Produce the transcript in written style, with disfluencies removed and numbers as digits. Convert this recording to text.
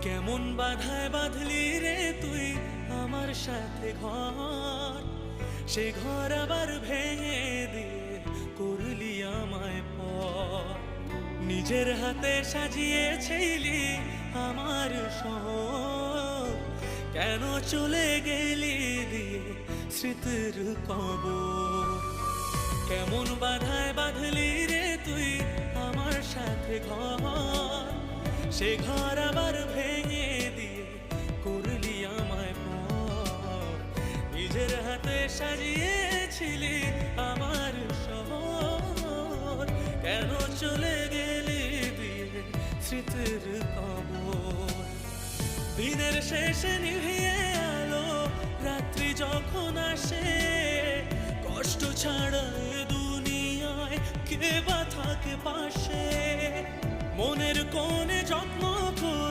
কেমন বাধায় বাঁধলি রে তুই আমার সাথে ঘর, সে ঘর আবার ভেঙে দিয়ে করলি আমায় পর। নিজের হাতে সাজিয়েছিলি আমার শহর, কেন চলে গেলি দিয়ে স্মৃতির কবর। কেমন বাধায় বাঁধলি রে তুই আমার সাথে ঘর, সে ঘর আবার ভেঙে দিয়ে করলি আমায় পর। নিজের হাতে সাজিয়েছিলি আমার শহর, কেন চলে গেলি দিয়ে স্মৃতির কবর। দিনের শেষে নিভিয়ে আলো রাত্রি যখন আসে, কষ্ট ছাড়া এ দুনিয়ায় কে বা থাকে পাশে। মনের কোণে যত্ন করে